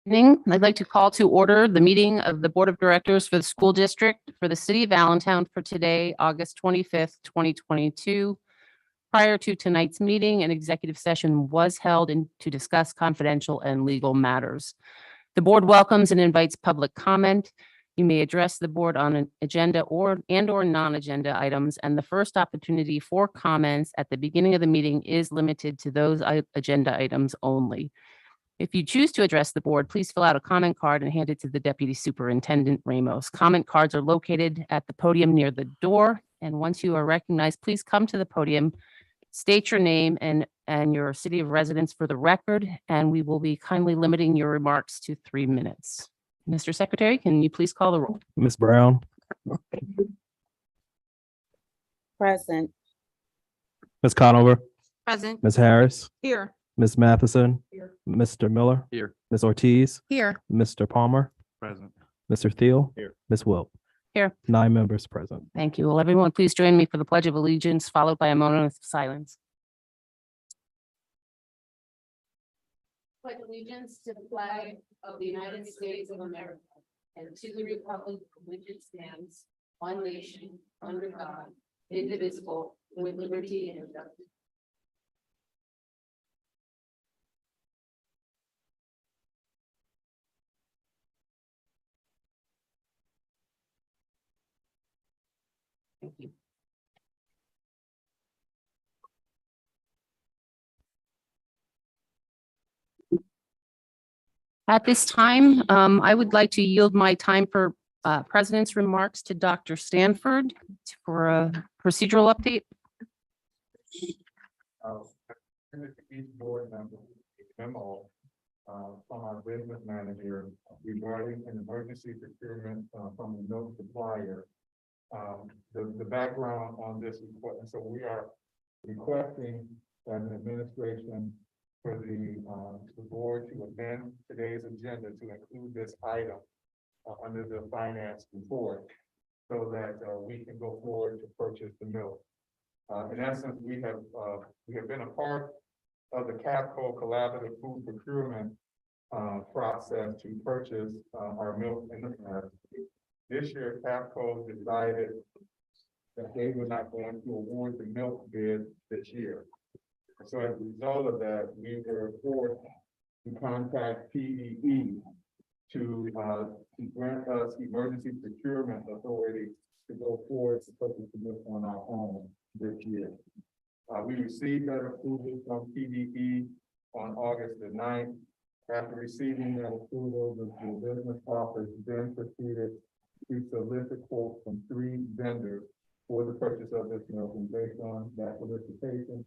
Evening. I'd like to call to order the meeting of the Board of Directors for the School District for the City of Allentown for today, August 25th, 2022. Prior to tonight's meeting, an executive session was held to discuss confidential and legal matters. The board welcomes and invites public comment. You may address the board on an agenda or non-agenda items, and the first opportunity for comments at the beginning of the meeting is limited to those agenda items only. If you choose to address the board, please fill out a comment card and hand it to the Deputy Superintendent Ramos. Comment cards are located at the podium near the door, and once you are recognized, please come to the podium, state your name and your city of residence for the record, and we will be kindly limiting your remarks to 3 minutes. Mr. Secretary, can you please call the roll? Ms. Brown, Present. Ms. Conover, Present. Ms. Harris, Here. Ms. Matheson, Here. Mr. Miller, Here. Ms. Ortiz, Here. Mr. Palmer, Present. Mr. Thiel, Here. Ms. Wilt. Here. 9 members present. Thank you. Will everyone please join me for the Pledge of Allegiance, followed by a moment of silence. Pledge allegiance to the flag of the United States of America and to the republic for which it stands, one nation, under God, indivisible, with liberty and justice. Thank you. At this time, I would like to yield my time for President's remarks to Dr. Stanford for a procedural update. Each board member memo from our business manager regarding an emergency procurement from a milk supplier. The background on this report, and so we are requesting an administration for the board to amend today's agenda to include this item under the finance report so that we can go forward to purchase the milk. In essence, we have been a part of the CAPCO collaborative food procurement process to purchase our milk in the past. This year, CAPCO decided that they were not going to award the milk bid this year. So as a result of that, we were forced to contact PEE to grant us emergency procurement authority to go forward to purchase the milk on our own this year. We received that approval from PEE on August the 9th. After receiving that approval, the business office then proceeded to solicit quotes from 3 vendors for the purchase of this milk, and based on that solicitation,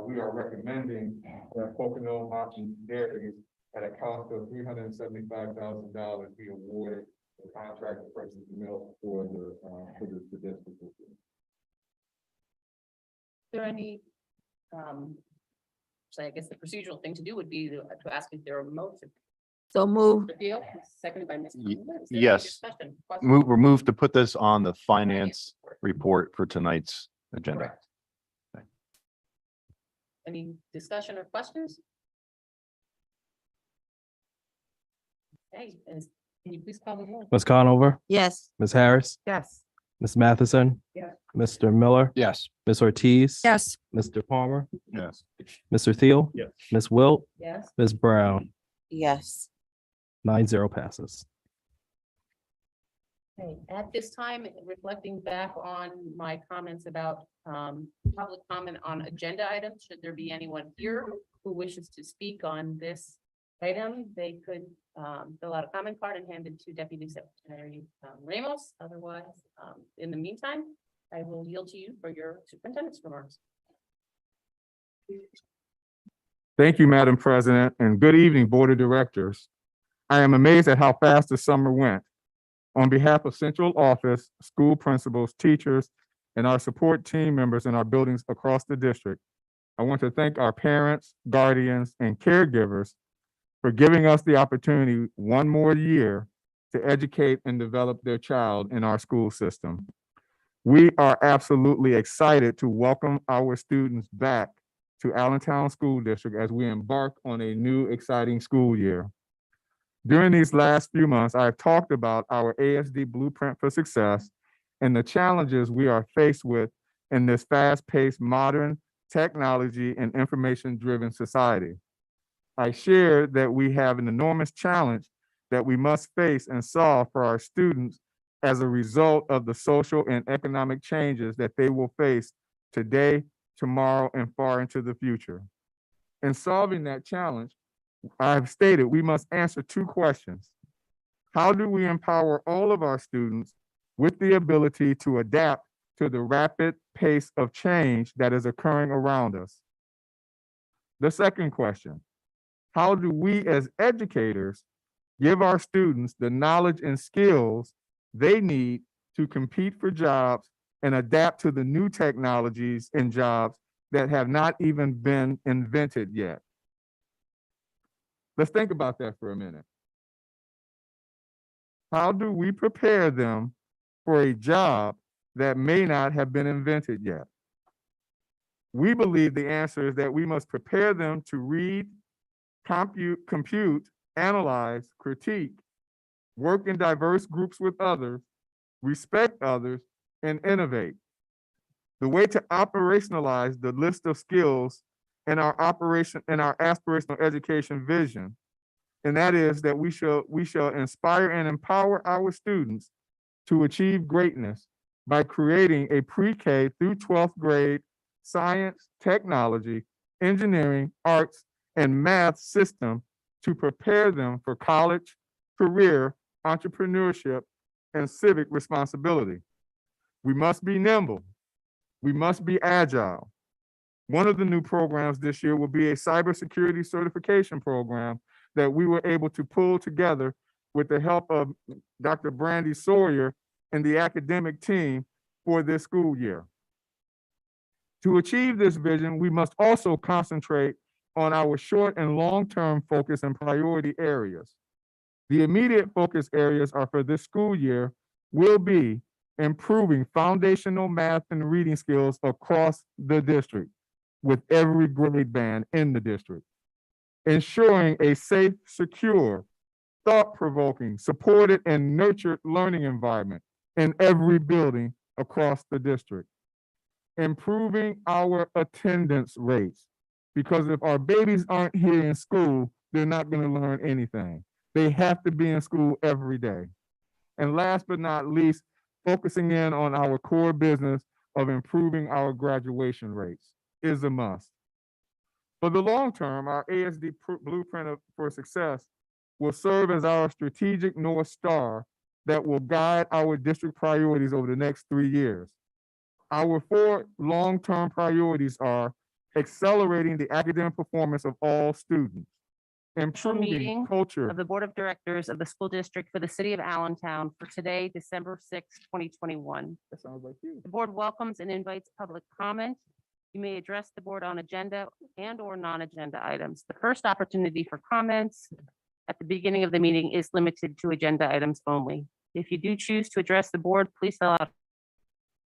we are recommending that Pocono Mountain Dairies at a cost of $375,000 be awarded the contract to purchase the milk for the district. Is there any, so I guess the procedural thing to do would be to ask if there are motion. So move. Mr. Thiel, seconded by Ms. Conover. Is there any Yes. discussion? Question? We're moved to put this on the finance report for tonight's agenda. Correct. Any discussion or questions? Okay, can you please call the roll? Ms. Conover, Yes. Ms. Harris, Yes. Ms. Matheson, Yes. Mr. Miller, Yes. Ms. Ortiz, Yes. Mr. Palmer, Yes. Mr. Thiel, Yes. Ms. Wilt, Yes. Ms. Brown. Yes. 9-0 passes. Okay, at this time, reflecting back on my comments about public comment on agenda items, should there be anyone here who wishes to speak on this item, they could fill out a comment card and hand it to Deputy Secretary Ramos. Otherwise, in the meantime, I will yield to you for your superintendent's remarks. Thank you, Madam President, and good evening, Board of Directors. I am amazed at how fast the summer went. On behalf of Central Office, school principals, teachers, and our support team members in our buildings across the district, I want to thank our parents, guardians, and caregivers for giving us the opportunity one more year to educate and develop their child in our school system. We are absolutely excited to welcome our students back to Allentown School District as we embark on a new exciting school year. During these last few months, I have talked about our ASD Blueprint for Success and the challenges we are faced with in this fast-paced modern technology and information-driven society. I shared that we have an enormous challenge that we must face and solve for our students as a result of the social and economic changes that they will face today, tomorrow, and far into the future. In solving that challenge, I have stated we must answer two questions. How do we empower all of our students with the ability to adapt to the rapid pace of change that is occurring around us? The second question, how do we as educators give our students the knowledge and skills they need to compete for jobs and adapt to the new technologies and jobs that have not even been invented yet? Let's think about that for a minute. How do we prepare them for a job that may not have been invented yet? We believe the answer is that we must prepare them to read, compute, analyze, critique, work in diverse groups with others, respect others, and innovate. The way to operationalize the list of skills in our aspirational education vision, and that is that we shall inspire and empower our students to achieve greatness by creating a pre-K through 12th grade science, technology, engineering, arts, and math system to prepare them for college, career, entrepreneurship, and civic responsibility. We must be nimble. We must be agile. One of the new programs this year will be a cybersecurity certification program that we were able to pull together with the help of Dr. Brandy Sawyer and the academic team for this school year. To achieve this vision, we must also concentrate on our short and long-term focus and priority areas. The immediate focus areas are for this school year will be improving foundational math and reading skills across the district with every grade band in the district. Ensuring a safe, secure, thought-provoking, supported, and nurtured learning environment in every building across the district. Improving our attendance rates, because if our babies aren't here in school, they're not going to learn anything. They have to be in school every day. And last but not least, focusing in on our core business of improving our graduation rates is a must. For the long term, our ASD Blueprint for Success will serve as our strategic North Star that will guide our district priorities over the next 3 years. Our 4 long-term priorities are accelerating the academic performance of all students, improving Meeting culture. Of the Board of Directors of the School District for the City of Allentown for today, December 6, 2021. That sounds like you. The board welcomes and invites public comment. You may address the board on agenda and/or non-agenda items. The first opportunity for comments at the beginning of the meeting is limited to agenda items only. If you do choose to address the board, please fill out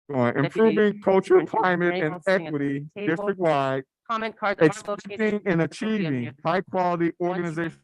Improving culture, Superintendent climate, and Danielson at the equity table. district-wide, comment card. that are expecting located and at the podium near achieving the- high-quality Once you- organization.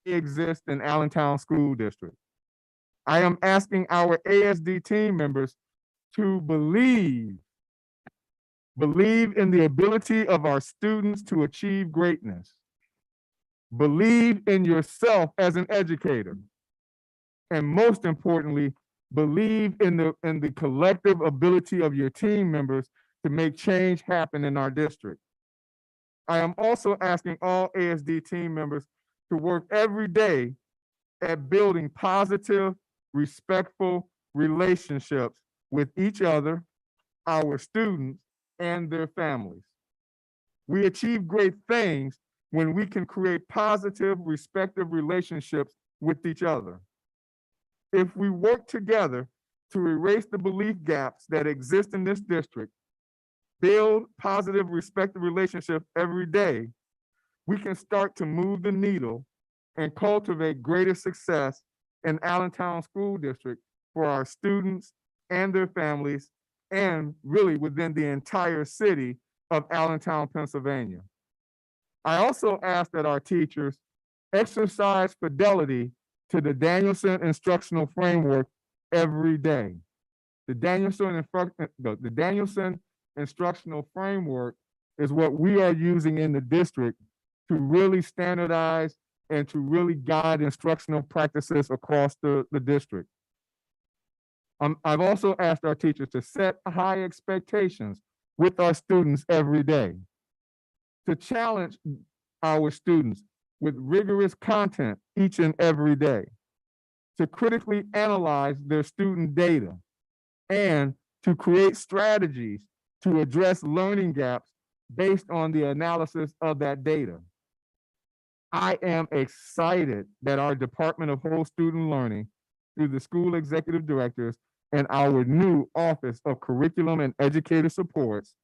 Exist in Allentown School District. I am asking our ASD team members to believe in the ability of our students to achieve greatness. Believe in yourself as an educator. And most importantly, believe in the collective ability of your team members to make change happen in our district. I am also asking all ASD team members to work every day at building positive, respectful relationships with each other, our students, and their families. We achieve great things when we can create positive, respectful relationships with each other. If we work together to erase the belief gaps that exist in this district, build positive, respectful relationships every day, we can start to move the needle and cultivate greater success in Allentown School District for our students and their families, and really within the entire city of Allentown, Pennsylvania. I also ask that our teachers exercise fidelity to the Danielson instructional framework every day. The Danielson instructional framework is what we are using in the district to really standardize and to really guide instructional practices across the district. I've also asked our teachers to set high expectations with our students every day, to challenge our students with rigorous content each and every day, to critically analyze their student data, and to create strategies to address learning gaps based on the analysis of that data. I am excited that our Department of Whole Student Learning, through the school executive directors and our new Office of Curriculum and Educator Supports,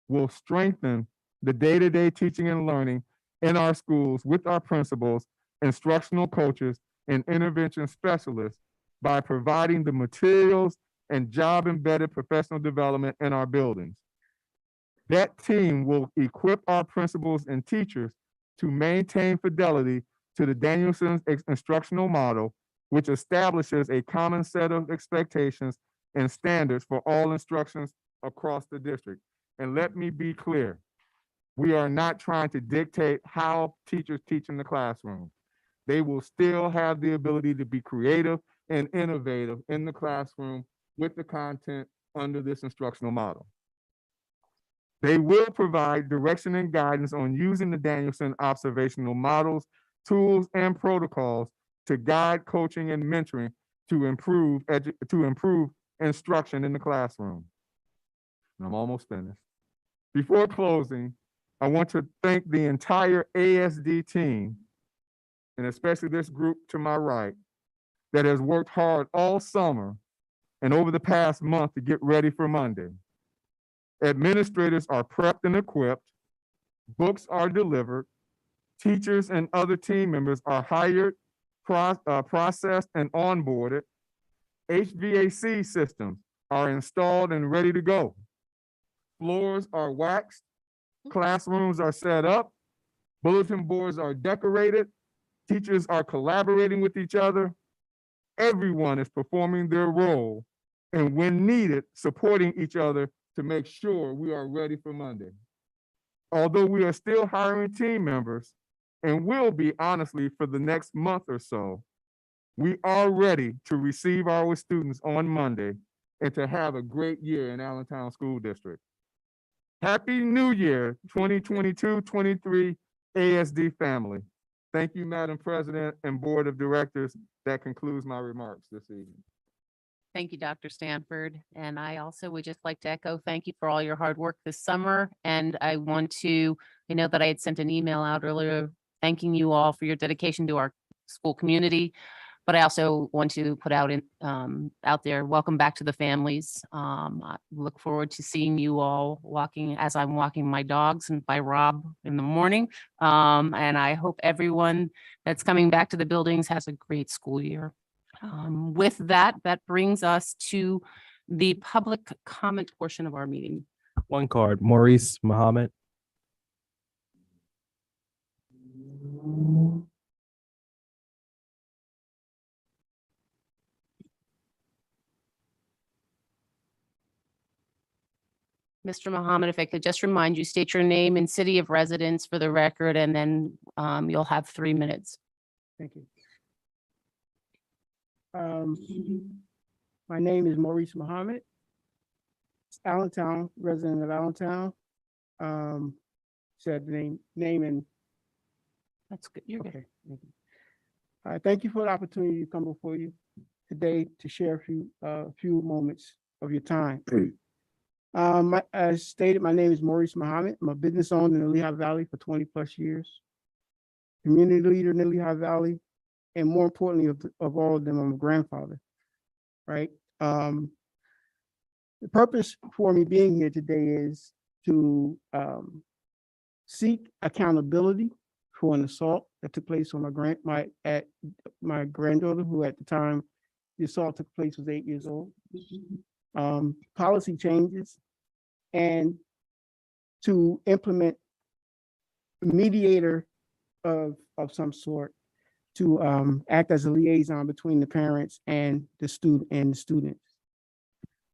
will strengthen the day-to-day teaching and learning in our schools with our principals, instructional coaches, and intervention specialists by providing the materials and job-embedded professional development in our buildings. That team will equip our principals and teachers to maintain fidelity to the Danielson instructional model, which establishes a common set of expectations and standards for all instructions across the district. And let me be clear, we are not trying to dictate how teachers teach in the classroom. They will still have the ability to be creative and innovative in the classroom with the content under this instructional model. They will provide direction and guidance on using the Danielson observational models, tools, and protocols to guide coaching and mentoring to improve instruction in the classroom. And I'm almost finished. Before closing, I want to thank the entire ASD team, and especially this group to my right, that has worked hard all summer and over the past month to get ready for Monday. Administrators are prepped and equipped, books are delivered, teachers and other team members are hired, processed, and onboarded. HVAC systems are installed and ready to go. Floors are waxed, classrooms are set up, bulletin boards are decorated, teachers are collaborating with each other. Everyone is performing their role, and when needed, supporting each other to make sure we are ready for Monday. Although we are still hiring team members, and will be honestly for the next month or so, we are ready to receive our students on Monday and to have a great year in Allentown School District. Happy New Year, 2022-23 ASD family. Thank you, Madam President and Board of Directors. That concludes my remarks this evening. Thank you, Dr. Stanford. And I also would just like to echo, thank you for all your hard work this summer. And I know that I had sent an email out earlier thanking you all for your dedication to our school community. But I also want to put out there, welcome back to the families. I look forward to seeing you all as I'm walking my dogs and by Rob in the morning. And I hope everyone that's coming back to the buildings has a great school year. With that brings us to the public comment portion of our meeting. One card, Maurice Muhammad. Mr. Muhammad, if I could just remind you, state your name and city of residence for the record, and then you'll have 3 minutes. Thank you. My name is Maurice Muhammad. Allentown, resident of Allentown. Said the name and That's good. You're good. okay. Thank you. All right, thank you for the opportunity to come before you today to share a few moments of your time. As stated, my name is Maurice Muhammad. I'm a business owner in the Lehigh Valley for 20+ years. Community leader in the Lehigh Valley. And more importantly, of all of them, I'm a grandfather, right? The purpose for me being here today is to seek accountability for an assault that took place on my granddaughter, who at the time the assault took place was 8 years old. Policy changes, and to implement a mediator of some sort to act as a liaison between the parents and the students.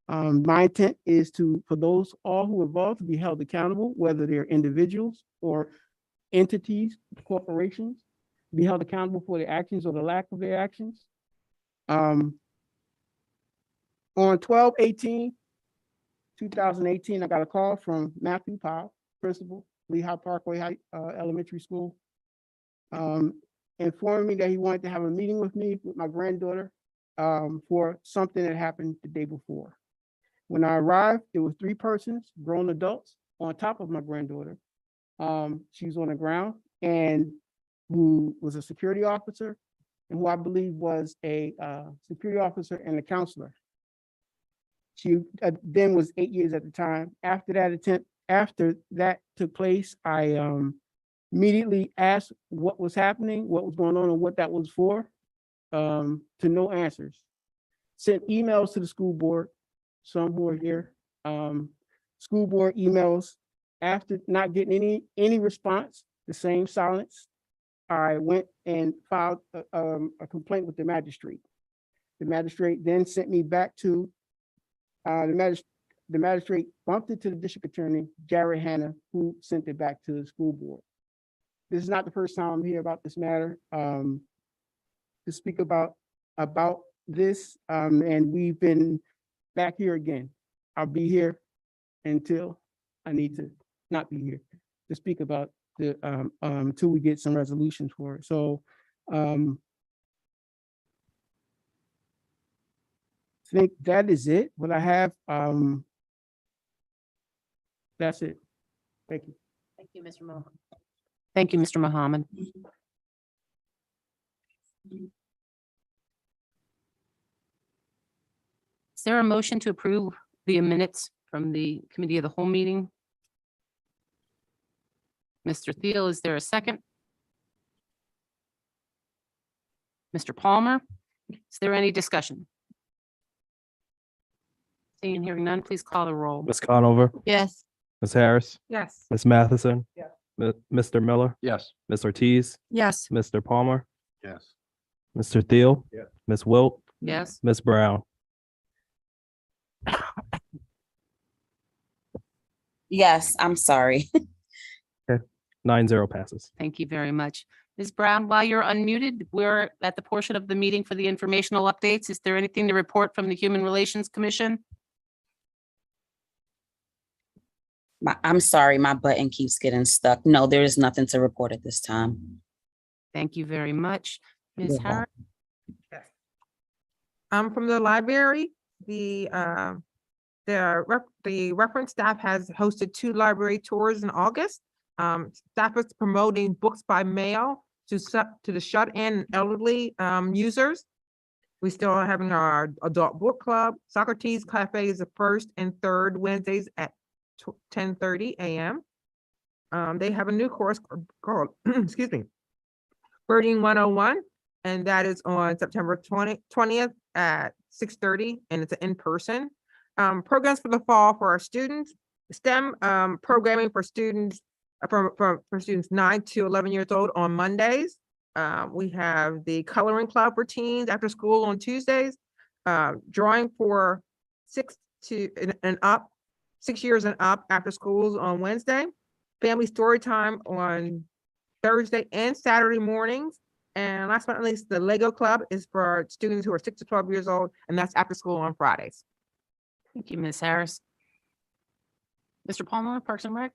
My intent is for those all who are involved to be held accountable, whether they're individuals or entities, corporations, be held accountable for their actions or the lack of their actions. On 12/18/2018, I got a call from Matthew Powell, principal, Lehigh Parkway Elementary School, informing me that he wanted to have a meeting with me with my granddaughter for something that happened the day before. When I arrived, there were 3 persons, grown adults, on top of my granddaughter. She was on the ground, and who was a security officer, and who I believe was a security officer and a counselor. She then was 8 years at the time. After that took place, I immediately asked what was happening, what was going on, and what that was for, to no answers. Sent emails to the school board, some who are here, school board emails. After not getting any response, the same silence, I went and filed a complaint with the magistrate. The magistrate then sent me back to the magistrate bumped it to the district attorney, Jared Hanna, who sent it back to the school board. This is not the first time I'm here about this matter, to speak about this, and we've been back here again. I'll be here until I need to not be here to speak about the until we get some resolution for it. So I think that is it. What I have, that's it. Thank you. Thank you, Mr. Mohammed. Thank you, Mr. Mohammed. Is there a motion to approve the minutes from the committee of the whole meeting? Mr. Thiel, is there a second? Mr. Palmer, is there any discussion? Seeing and hearing none, please call the roll. Ms. Conover, Yes. Ms. Harris, Yes. Ms. Matheson. Yes. Mr. Miller, Yes. Ms. Ortiz, Yes. Mr. Palmer, Yes. Mr. Thiel. Yes. Ms. Wilt, Yes, Ms. Brown. Yes, I'm sorry. 9-0 passes. thank you very much. Ms. Brown, while you're unmuted, we're at the portion of the meeting for the informational updates. Is there anything to report from the Human Relations Commission? I'm sorry, my button keeps getting stuck. No, there is nothing to report at this time. Thank you very much. Ms. You're welcome. Harris? From the library, the reference staff has hosted 2 library tours in August. Staff is promoting books by mail to the shut-in elderly users. We still are having our adult book club. Socrates Cafe is the first and third Wednesdays at 10:30 a.m. They have a new course called, excuse me, Birding 101, and that is on September 20th at 6:30, and it's an in-person. Programs for the fall for our students, STEM programming for students for students 9 to 11 years old on Mondays. We have the coloring club for teens after school on Tuesdays, drawing for 6 years and up after schools on Wednesday, family story time on Thursday and Saturday mornings. And last but not least, the Lego Club is for students who are 6 to 12 years old, and that's after school on Fridays. Thank you, Ms. Harris. Mr. Palmer, Parks and Rec?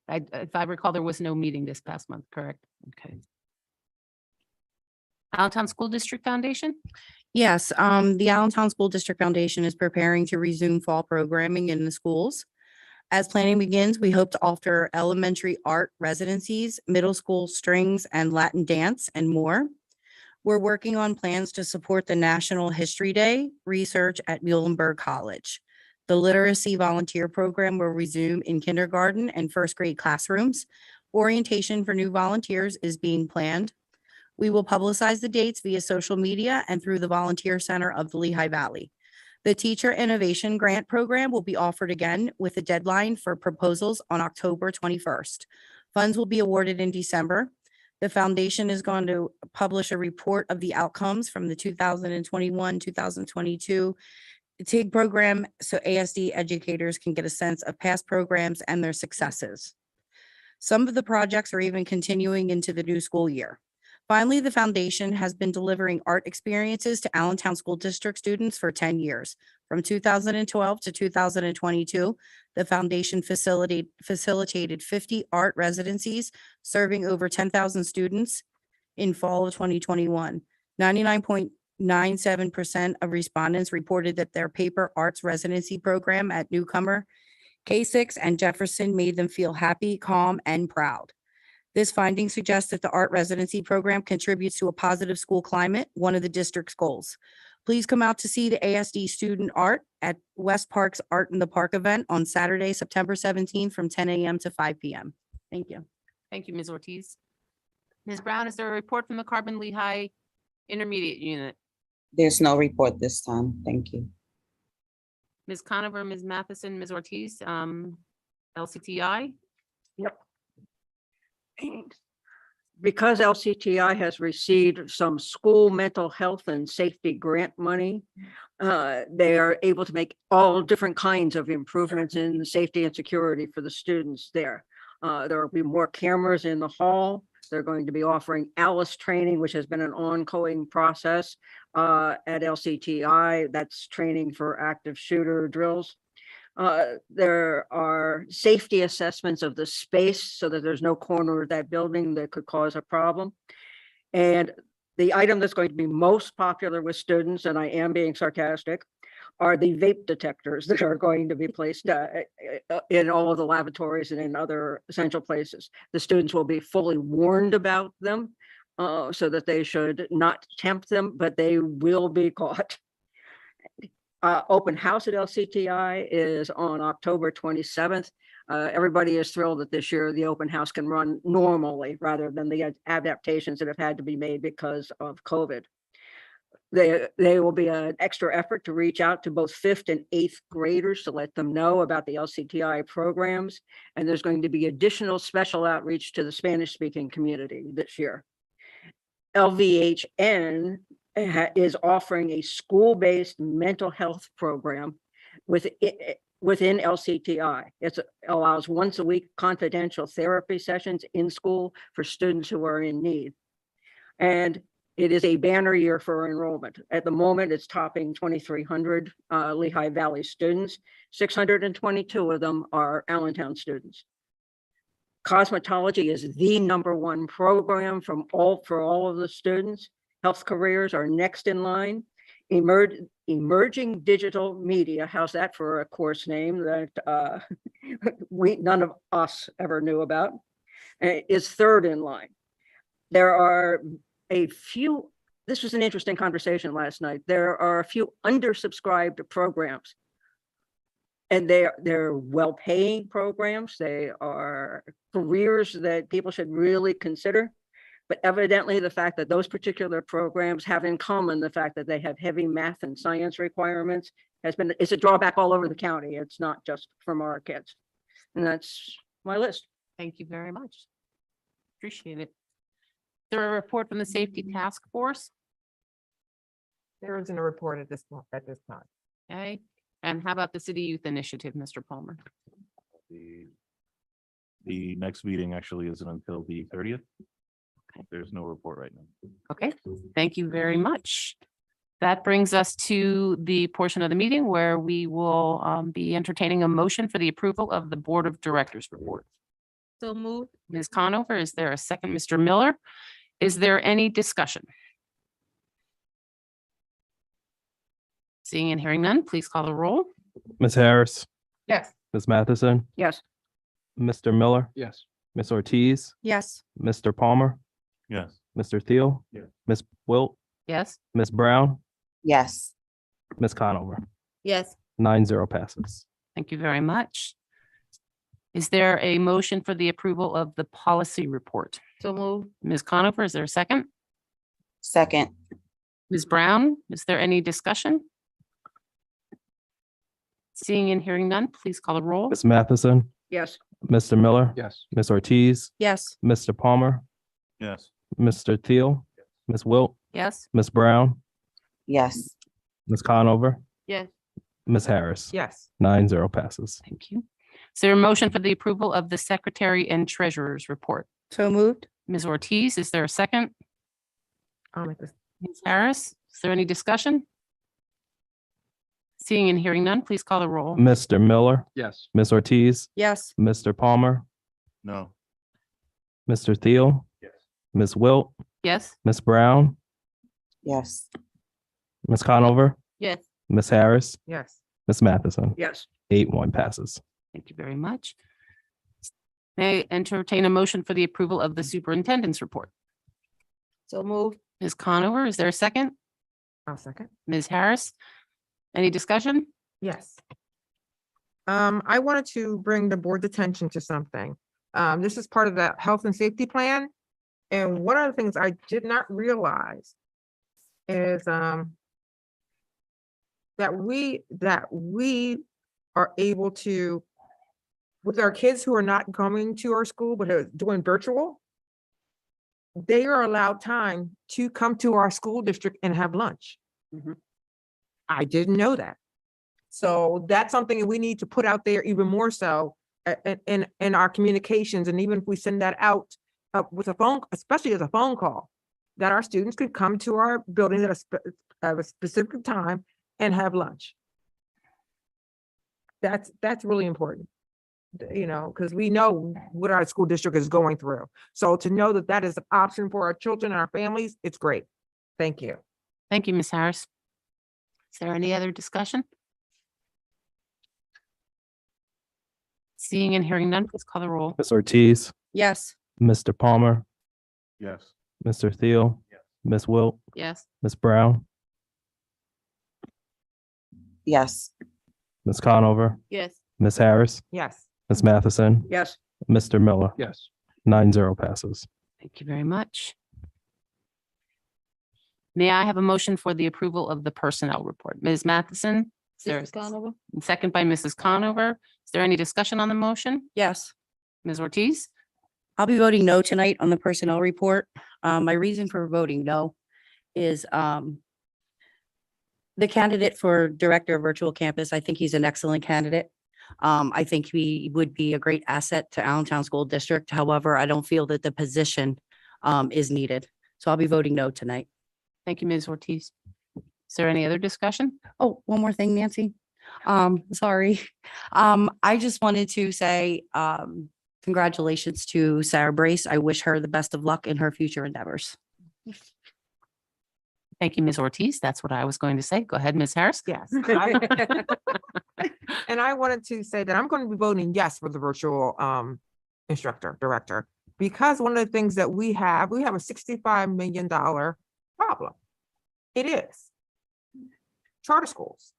If I recall, there was no meeting this past month, correct? Okay. Allentown School District Foundation? Yes, the Allentown School District Foundation is preparing to resume fall programming in the schools. As planning begins, we hope to offer elementary art residencies, middle school strings and Latin dance, and more. We're working on plans to support the National History Day research at Muhlenberg College. The literacy volunteer program will resume in kindergarten and first grade classrooms. Orientation for new volunteers is being planned. We will publicize the dates via social media and through the Volunteer Center of the Lehigh Valley. The Teacher Innovation Grant Program will be offered again with a deadline for proposals on October 21st. Funds will be awarded in December. The foundation is going to publish a report of the outcomes from the 2021-2022 TIG program so ASD educators can get a sense of past programs and their successes. Some of the projects are even continuing into the new school year. Finally, the foundation has been delivering art experiences to Allentown School District students for 10 years. From 2012 to 2022, the foundation facilitated 50 art residencies, serving over 10,000 students in fall of 2021. 99.97% of respondents reported that their paper arts residency program at Newcomer, K6, and Jefferson made them feel happy, calm, and proud. This finding suggests that the art residency program contributes to a positive school climate, one of the district's goals. Please come out to see the ASD student art at West Park's Art in the Park event on Saturday, September 17th from 10 a.m. to 5 p.m. Thank you. Thank you, Ms. Ortiz. Ms. Brown, is there a report from the Carbon Lehigh Intermediate Unit? There's no report this time. Thank you. Ms. Conover, Ms. Matheson, Ms. Ortiz, LCTI? Because LCTI has received some school mental health and safety grant money, they are able to make all different kinds of improvements in safety and security for the students there. There will be more cameras in the hall. They're going to be offering ALICE training, which has been an ongoing process at LCTI. That's training for active shooter drills. There are safety assessments of the space so that there's no corner of that building that could cause a problem. And the item that's going to be most popular with students, and I am being sarcastic, are the vape detectors that are going to be placed in all of the lavatories and in other essential places. The students will be fully warned about them so that they should not tempt them, but they will be caught. Open house at LCTI is on October 27th. Everybody is thrilled that this year the open house can run normally rather than the adaptations that have had to be made because of COVID. They will be an extra effort to reach out to both 5th and 8th graders to let them know about the LCTI programs. And there's going to be additional special outreach to the Spanish-speaking community this year. LVHN is offering a school-based mental health program within LCTI. It allows once a week confidential therapy sessions in school for students who are in need. And it is a banner year for enrollment. At the moment, it's topping 2,300 Lehigh Valley students. 622 of them are Allentown students. Cosmetology is the #1 program for all of the students. Health careers are next in line. Emerging digital media, how's that for a course name that none of us ever knew about, is 3rd in line. There are a few, this was an interesting conversation last night. There are a few undersubscribed programs, and they're well-paying programs. They are careers that people should really consider. But evidently the fact that those particular programs have in common the fact that they have heavy math and science requirements is a drawback all over the county. It's not just from our kids. And that's my list. Thank you very much. Appreciate it. Is there a report from the Safety Task Force? There isn't a report at this time. Okay. And how about the City Youth Initiative, Mr. Palmer? The next meeting actually isn't until the 30th. Okay. There's no report right now. Okay, thank you very much. That brings us to the portion of the meeting where we will be entertaining a motion for the approval of the Board of Directors report. So moved. Ms. Conover, is there a second? Mr. Miller, is there any discussion? Seeing and hearing none, please call the roll. Ms. Harris, Yes. Ms. Matheson, Yes. Mr. Miller, Yes. Ms. Ortiz, Yes. Mr. Palmer, Yes. Mr. Thiel, Yes. Ms. Wilt, Yes. Ms. Brown, Yes. Ms. Conover. Yes. 9-0 passes. Thank you very much. Is there a motion for the approval of the policy report? So move. Ms. Conover, is there a second? Second. Ms. Brown, is there any discussion? Seeing and hearing none, please call the roll. Ms. Matheson, Yes. Mr. Miller, Yes. Ms. Ortiz, Yes. Mr. Palmer, Yes. Mr. Thiel, Ms. Wilt, Yes. Ms. Brown, Yes. Ms. Conover, Yes. Ms. Harris. Yes. 9-0 passes. Thank you. Is there a motion for the approval of the secretary and treasurer's report? So moved. Ms. Ortiz, is there a second? I'll make this. Ms. Harris, is there any discussion? Seeing and hearing none, please call the roll. Mr. Miller, Yes. Ms. Ortiz, Yes. Mr. Palmer, No. Mr. Thiel, Yes. Ms. Wilt, Yes. Ms. Brown, Yes. Ms. Conover, Yes. Ms. Harris, Yes. Ms. Matheson. Yes. 8-1 passes. Thank you very much. May I entertain a motion for the approval of the superintendent's report? So moved. Ms. Conover, is there a second? I'll second. Ms. Harris? Any discussion? Yes. I wanted to bring the board's attention to something. This is part of the health and safety plan. And one of the things I did not realize is, that we are able to, with our kids who are not coming to our school, but are doing virtual, they are allowed time to come to our school district and have lunch. Mhm. I didn't know that. So that's something that we need to put out there even more so in our communications. And even if we send that out with a phone, especially as a phone call, that our students could come to our building at a specific time and have lunch. That's really important, you know, because we know what our school district is going through. So to know that that is an option for our children and our families, it's great. Thank you. Thank you, Ms. Harris. Is there any other discussion? Seeing and hearing none, please call the roll. Ms. Ortiz, Yes. Mr. Palmer, Yes. Mr. Thiel, Yes. Ms. Wilt, Yes. Ms. Brown, Yes. Ms. Conover, Yes. Ms. Harris, Yes. Ms. Matheson, Yes. Mr. Miller. Yes. 9-0 passes. Thank you very much. May I have a motion for the approval of the personnel report? Ms. Matheson? Is there a second by Mrs. Conover? Is there any discussion on the motion? Yes. Ms. Ortiz? I'll be voting no tonight on the personnel report. My reason for voting no is the candidate for Director of Virtual Campus. I think he's an excellent candidate. I think he would be a great asset to Allentown School District. However, I don't feel that the position is needed. So I'll be voting no tonight. Thank you, Ms. Ortiz. Is there any other discussion? Oh, one more thing, Nancy. Sorry. I just wanted to say, congratulations to Sarah Brace. I wish her the best of luck in her future endeavors. Thank you, Ms. Ortiz. That's what I was going to say. Go ahead, Ms. Harris. Yes. And I wanted to say that I'm going to be voting yes for the virtual instructor director, because one of the things that we have a $65 million problem. It is charter schools.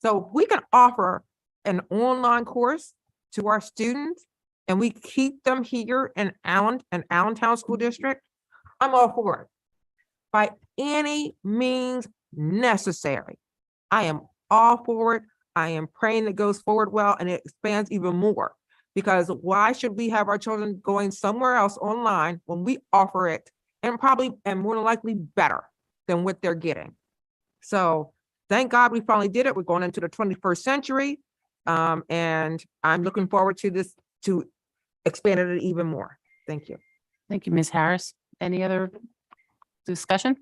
So if we can offer an online course to our students and we keep them here in Allentown School District, I'm all for it. By any means necessary. I am all for it. I am praying it goes forward well and it expands even more. Because why should we have our children going somewhere else online when we offer it and probably and more than likely better than what they're getting? So thank God we finally did it. We're going into the 21st century. And I'm looking forward to this, to expand it even more. Thank you. Thank you, Ms. Harris. Any other discussion?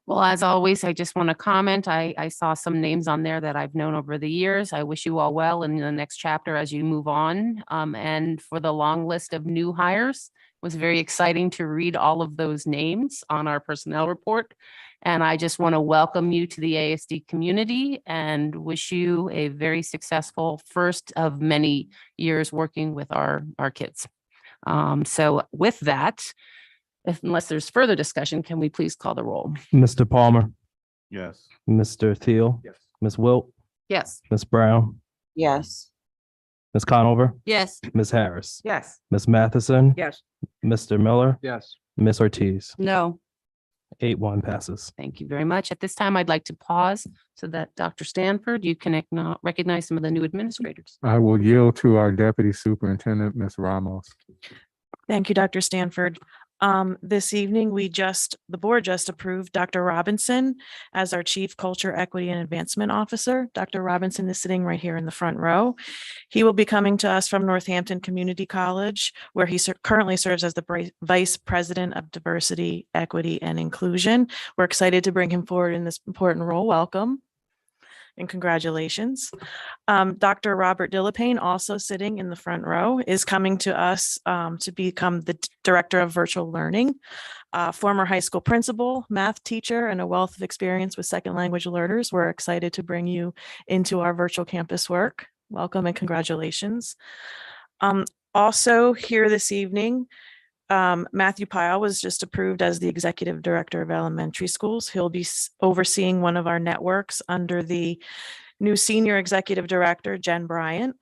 Well, as always, I just want to comment. I saw some names on there that I've known over the years. I wish you all well in the next chapter as you move on. And for the long list of new hires, it was very exciting to read all of those names on our personnel report. And I just want to welcome you to the ASD community and wish you a very successful first of many years working with our kids. So with that, Unless there's further discussion, can we please call the roll? Mr. Palmer, Yes. Mr. Thiel, Yes. Ms. Wilt, Yes. Ms. Brown, Yes. Ms. Conover, Yes. Ms. Harris, Yes. Ms. Matheson, Yes. Mr. Miller, Yes. Ms. Ortiz. No. 8-1 passes. Thank you very much. At this time, I'd like to pause so that Dr. Stanford, you can recognize some of the new administrators. I will yield to our Deputy Superintendent, Ms. Ramos. Thank you, Dr. Stanford. This evening, the board just approved Dr. Robinson as our Chief Culture, Equity, and Advancement Officer. Dr. Robinson is sitting right here in the front row. He will be coming to us from Northampton Community College, where he currently serves as the Vice President of Diversity, Equity, and Inclusion. We're excited to bring him forward in this important role. Welcome. And congratulations. Dr. Robert Dillapane, also sitting in the front row, is coming to us to become the Director of Virtual Learning. Former high school principal, math teacher, and a wealth of experience with second language learners. We're excited to bring you into our virtual campus work. Welcome and congratulations. Also here this evening, Matthew Pyle was just approved as the Executive Director of Elementary Schools. He'll be overseeing one of our networks under the new Senior Executive Director, Jen Bryant.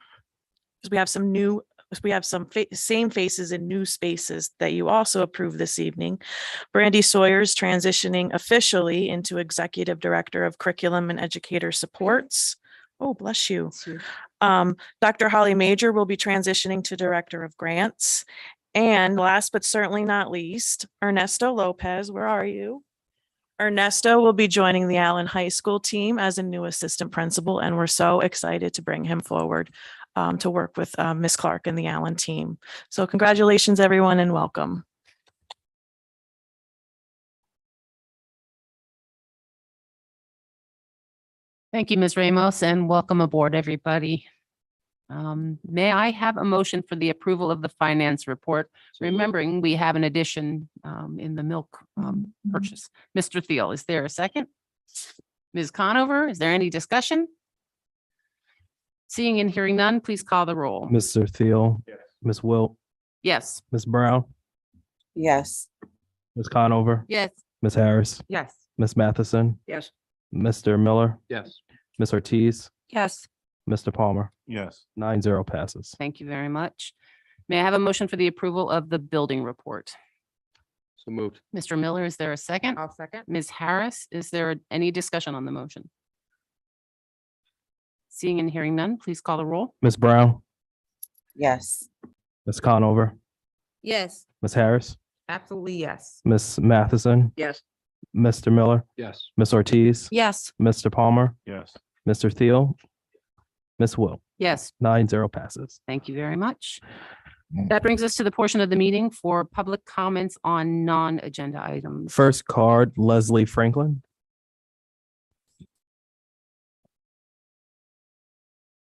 We have some same faces in new spaces that you also approved this evening. Brandy Sawyer's transitioning officially into Executive Director of Curriculum and Educator Supports. Oh, bless you. Dr. Holly Major will be transitioning to Director of Grants. And last but certainly not least, Ernesto Lopez, where are you? Ernesto will be joining the Allen High School team as a new assistant principal, and we're so excited to bring him forward to work with Ms. Clark and the Allen team. So congratulations, everyone, and welcome. Thank you, Ms. Ramos, and welcome aboard, everybody. May I have a motion for the approval of the finance report? Remembering we have an addition in the milk purchase. Mr. Thiel, is there a second? Ms. Conover, is there any discussion? Seeing and hearing none, please call the roll. Mr. Thiel, Yes. Ms. Wilt, Yes. Ms. Brown, Yes. Ms. Conover, Yes. Ms. Harris, Yes. Ms. Matheson, Yes. Mr. Miller, Yes. Ms. Ortiz, Yes. Mr. Palmer. Yes. 9-0 passes. Thank you very much. May I have a motion for the approval of the building report? So moved. Mr. Miller, is there a second? I'll second. Ms. Harris, is there any discussion on the motion? Seeing and hearing none, please call the roll. Ms. Brown, Yes. Ms. Conover, Yes. Ms. Harris, Absolutely, yes. Ms. Matheson, Yes. Mr. Miller, Yes. Ms. Ortiz, Yes. Mr. Palmer, Yes. Mr. Thiel, Ms. Wilt. Yes. 9-0 passes. Thank you very much. That brings us to the portion of the meeting for public comments on non-agenda items. First card, Leslie Franklin.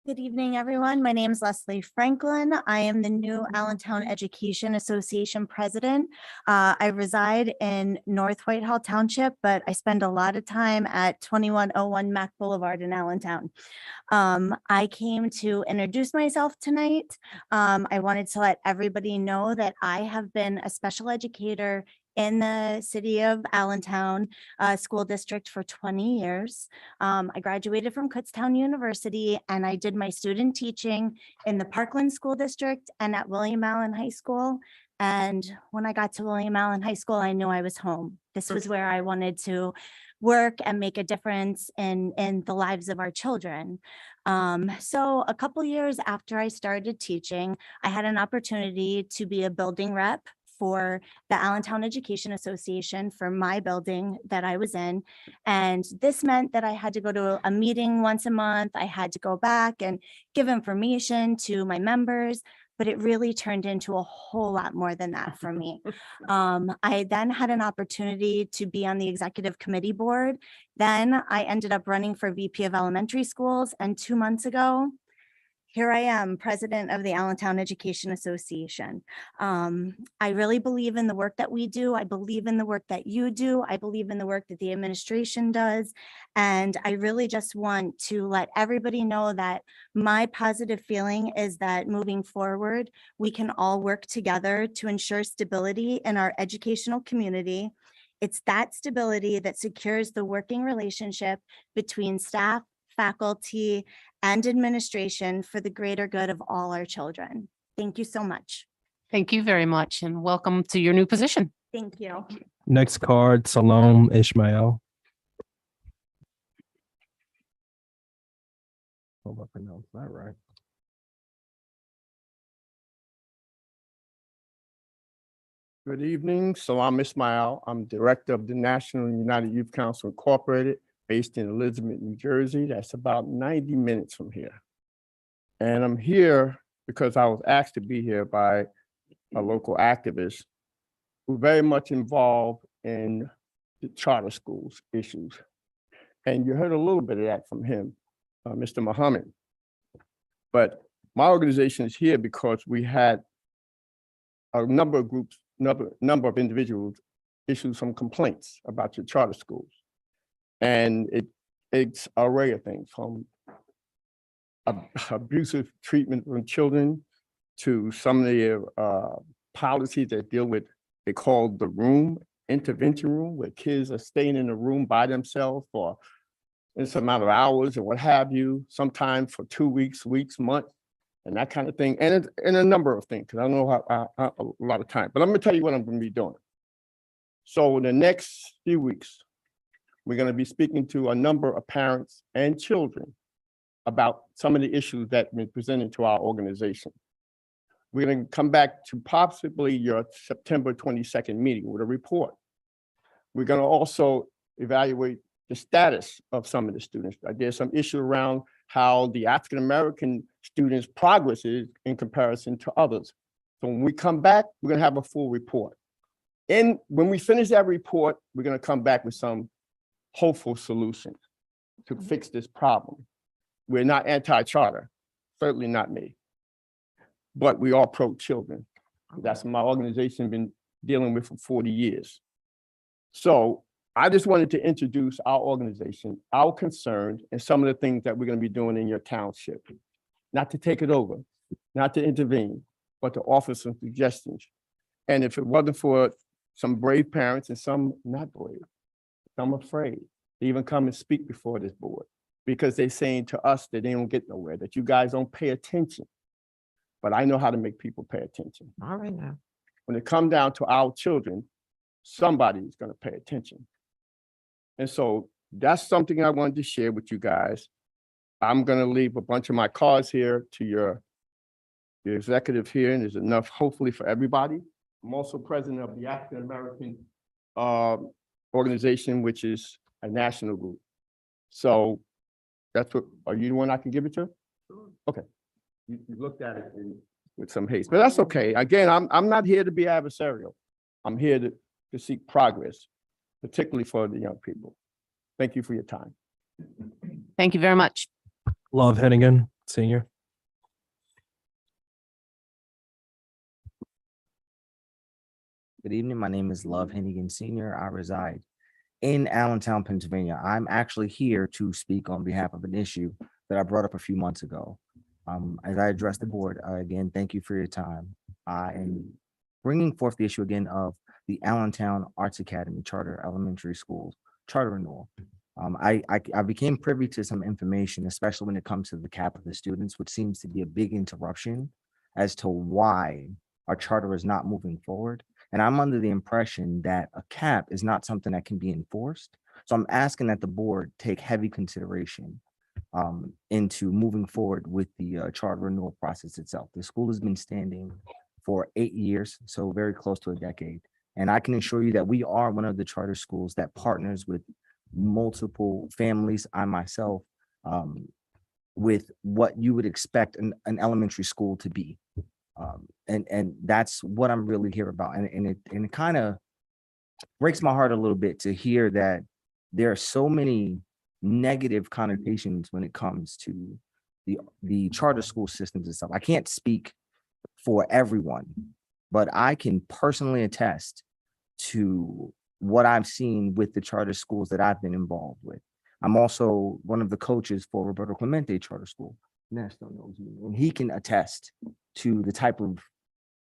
Good evening, everyone. My name is Leslie Franklin. I am the new Allentown Education Association president. I reside in North Whitehall Township, but I spend a lot of time at 2101 Mac Boulevard in Allentown. I came to introduce myself tonight. I wanted to let everybody know that I have been a special educator in the city of Allentown School District for 20 years. I graduated from Kutztown University and I did my student teaching in the Parkland School District and at William Allen High School. And when I got to William Allen High School, I knew I was home. This was where I wanted to work and make a difference in the lives of our children. So a couple years after I started teaching, I had an opportunity to be a building rep for the Allentown Education Association for my building that I was in. And this meant that I had to go to a meeting once a month. I had to go back and give information to my members, but it really turned into a whole lot more than that for me. I then had an opportunity to be on the executive committee board. Then I ended up running for VP of elementary schools. And 2 months ago, here I am, president of the Allentown Education Association. I really believe in the work that we do. I believe in the work that you do. I believe in the work that the administration does. And I really just want to let everybody know that my positive feeling is that moving forward, we can all work together to ensure stability in our educational community. It's that stability that secures the working relationship between staff, faculty, and administration for the greater good of all our children. Thank you so much. Thank you very much and welcome to your new position. Thank you. Next card, Salome Ishmael. Hope I pronounced that right. Good evening, Salam Ismail. I'm Director of the National United Youth Council Incorporated, based in Elizabeth, New Jersey. That's about 90 minutes from here. And I'm here because I was asked to be here by a local activist who very much involved in the charter schools issues. And you heard a little bit of that from him, Mr. Muhammad. But my organization is here because we had a number of groups, number of individuals issue some complaints about your charter schools. And it's an array of things, from abusive treatment from children to some of the policies that deal with, they call the room, intervention room, where kids are staying in a room by themselves for this amount of hours or what have you, sometimes for 2 weeks, months, and that kind of thing, and a number of things, because I don't know how a lot of time, but I'm gonna tell you what I'm gonna be doing. So in the next few weeks, we're gonna be speaking to a number of parents and children about some of the issues that have been presented to our organization. We're gonna come back to possibly your September 22nd meeting with a report. We're gonna also evaluate the status of some of the students. There's some issue around how the African-American students' progress is in comparison to others. So when we come back, we're gonna have a full report. And when we finish that report, we're gonna come back with some hopeful solutions to fix this problem. We're not anti-charter, certainly not me, but we are pro-children. That's what my organization been dealing with for 40 years. So I just wanted to introduce our organization, our concerns, and some of the things that we're going to be doing in your township. Not to take it over, not to intervene, but to offer some suggestions. And if it wasn't for some brave parents and some not brave, some afraid to even come and speak before this board, because they're saying to us that they don't get nowhere, that you guys don't pay attention. But I know how to make people pay attention. All right now. When it comes down to our children, somebody's going to pay attention. And so that's something I wanted to share with you guys. I'm going to leave a bunch of my cards here to your executive here, and there's enough hopefully for everybody. I'm also president of the African American organization, which is a national group. So that's what, are you the one I can give it to? Okay. You looked at it with some haste, but that's okay. Again, I'm not here to be adversarial. I'm here to seek progress, particularly for the young people. Thank you for your time. Thank you very much. Love Hennigan, Senior. Good evening. My name is Love Hennigan Senior. I reside in Allentown, Pennsylvania. I'm actually here to speak on behalf of an issue that I brought up a few months ago. As I address the board, again, thank you for your time. I am bringing forth the issue again of the Allentown Arts Academy Charter Elementary School charter renewal. I became privy to some information, especially when it comes to the cap of the students, which seems to be a big interruption as to why our charter is not moving forward. And I'm under the impression that a cap is not something that can be enforced. So I'm asking that the board take heavy consideration into moving forward with the charter renewal process itself. The school has been standing for 8 years, so very close to a decade. And I can assure you that we are one of the charter schools that partners with multiple families, I myself, with what you would expect an elementary school to be. And that's what I'm really here about. And it kind of breaks my heart a little bit to hear that there are so many negative connotations when it comes to the charter school systems and stuff. I can't speak for everyone, but I can personally attest to what I've seen with the charter schools that I've been involved with. I'm also one of the coaches for Roberto Clemente Charter School. Nestor knows me, and he can attest to the type of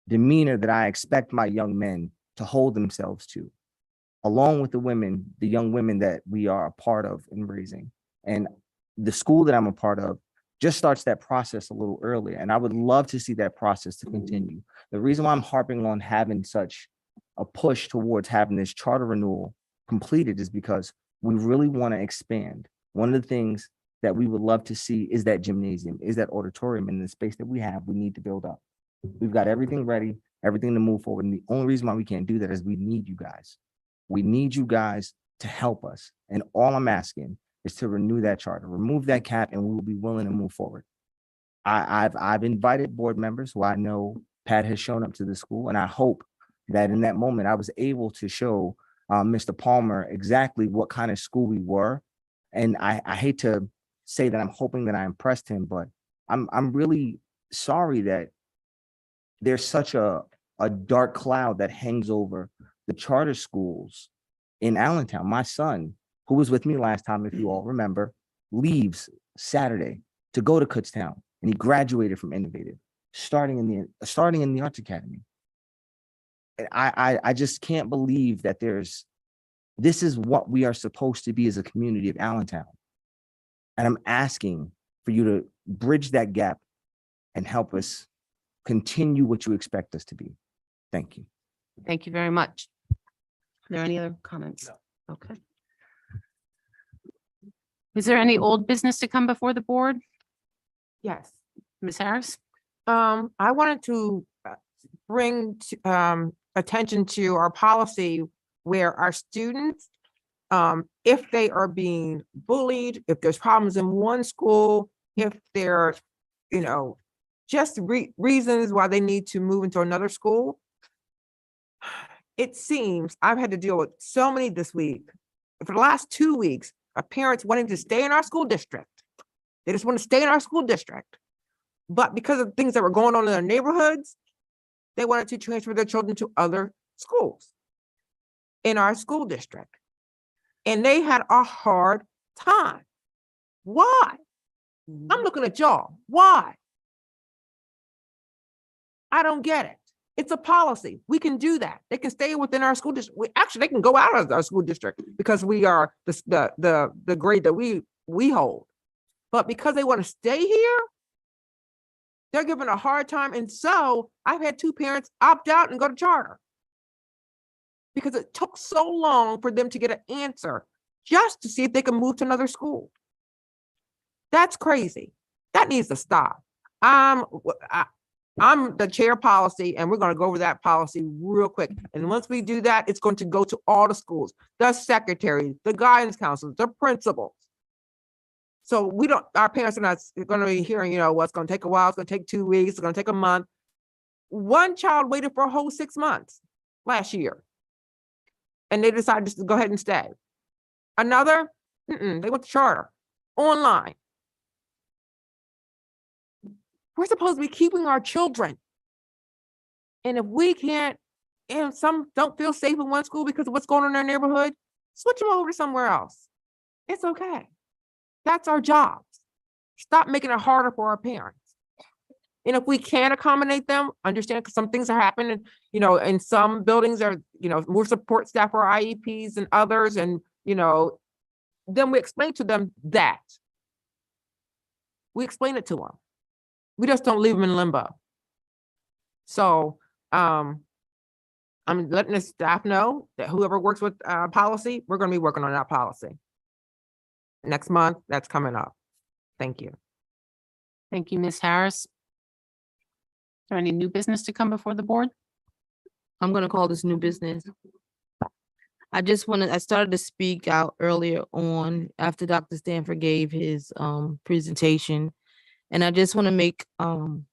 demeanor that I expect my young men to hold themselves to, along with the women, the young women that we are a part of in raising. And the school that I'm a part of just starts that process a little earlier. And I would love to see that process to continue. The reason why I'm harping on having such a push towards having this charter renewal completed is because we really want to expand. One of the things that we would love to see is that gymnasium, is that auditorium in the space that we have, we need to build up. We've got everything ready, everything to move forward. And the only reason why we can't do that is we need you guys. We need you guys to help us. And all I'm asking is to renew that charter, remove that cap, and we will be willing to move forward. I've invited board members who I know Pat has shown up to the school, and I hope that in that moment I was able to show Mr. Palmer exactly what kind of school we were. And I hate to say that I'm hoping that I impressed him, but I'm really sorry that there's such a dark cloud that hangs over the charter schools in Allentown. My son, who was with me last time, if you all remember, leaves Saturday to go to Kutztown, and he graduated from Innovative, starting in the Arts Academy. And I just can't believe that this is what we are supposed to be as a community of Allentown. And I'm asking for you to bridge that gap and help us continue what you expect us to be. Thank you. Thank you very much. Are there any other comments? No. Okay. Is there any old business to come before the board? Yes. Ms. Harris? I wanted to bring attention to our policy where our students, if they are being bullied, if there's problems in one school, if there are, just reasons why they need to move into another school. It seems I've had to deal with so many this week. For the last 2 weeks, parents wanting to stay in our school district. They just want to stay in our school district. But because of things that were going on in their neighborhoods, they wanted to transfer their children to other schools in our school district. And they had a hard time. Why? I'm looking at y'all. Why? I don't get it. It's a policy. We can do that. They can stay within our school district. They can go out of our school district because we are the grade that we hold. But because they want to stay here, they're given a hard time. And so I've had 2 parents opt out and go to charter because it took so long for them to get an answer just to see if they can move to another school. That's crazy. That needs to stop. I'm the chair policy, and we're going to go over that policy real quick. And once we do that, it's going to go to all the schools, the secretaries, the guidance counselors, the principals. So our parents are not going to be hearing, well, it's going to take a while. It's going to take 2 weeks. It's going to take a month. One child waited for a whole 6 months last year, and they decided just to go ahead and stay. Another, they went to charter online. We're supposed to be keeping our children. And if we can't, and some don't feel safe in one school because of what's going on in their neighborhood, switch them over to somewhere else. It's okay. That's our jobs. Stop making it harder for our parents. And if we can accommodate them, understand because some things are happening, in some buildings are, more support staff for IEPs and others. And, then we explain to them that. We explain it to them. We just don't leave them in limbo. So I'm letting the staff know that whoever works with policy, we're going to be working on that policy. Next month, that's coming up. Thank you. Thank you, Ms. Harris. Is there any new business to come before the board? I'm gonna call this new business. I started to speak out earlier on after Dr. Stanford gave his presentation. And I just want to make, I'm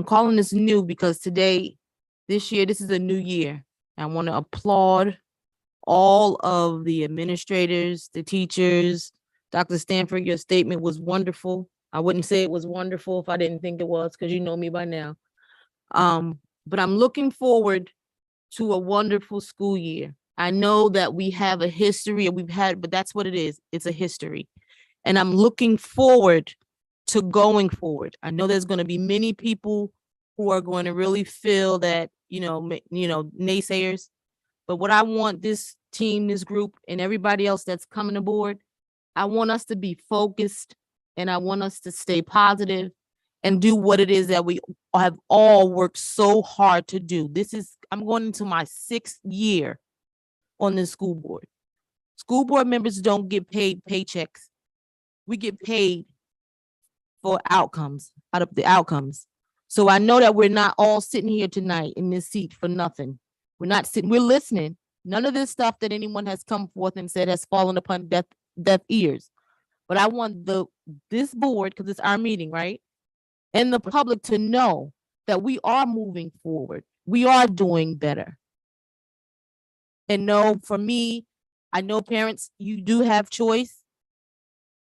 calling this new because this year, this is a new year. I want to applaud all of the administrators, the teachers. Dr. Stanford, your statement was wonderful. I wouldn't say it was wonderful if I didn't think it was, because you know me by now. But I'm looking forward to a wonderful school year. I know that we have a history and but that's what it is. It's a history. And I'm looking forward to going forward. I know there's going to be many people who are going to really feel that, naysayers. But what I want this team, this group, and everybody else that's coming aboard, I want us to be focused and I want us to stay positive and do what it is that we have all worked so hard to do. I'm going into my 6th year on the school board. School board members don't get paid paychecks. We get paid for outcomes, out of the outcomes. So I know that we're not all sitting here tonight in this seat for nothing. We're not sitting, we're listening. None of this stuff that anyone has come forth and said has fallen upon deaf ears. But I want this board, because it's our meeting, right? And the public to know that we are moving forward. We are doing better. And no, for me, I know parents, you do have choice,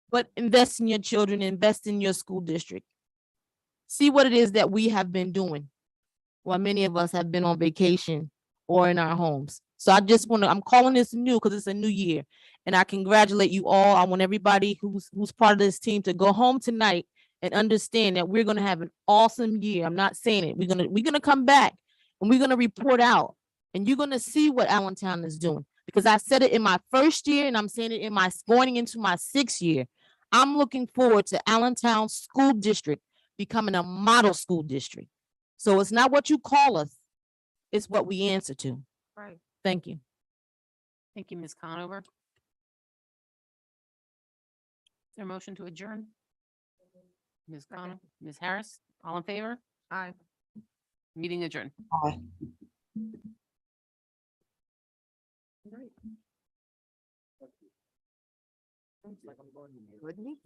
but invest in your children, invest in your school district. See what it is that we have been doing while many of us have been on vacation or in our homes. So I'm calling this new because it's a new year. And I congratulate you all. I want everybody who's part of this team to go home tonight and understand that we're going to have an awesome year. I'm not saying it. We're going to come back and we're going to report out and you're going to see what Allentown is doing, because I said it in my 1st year and I'm saying it in going into my 6th year. I'm looking forward to Allentown School District becoming a model school district. So it's not what you call us, it's what we answer to. Right. Thank you. Thank you, Ms. Conover. Is there a motion to adjourn? Ms. Conover, Ms. Harris, all in favor? Aye. Meeting adjourned. Aye. Good meeting.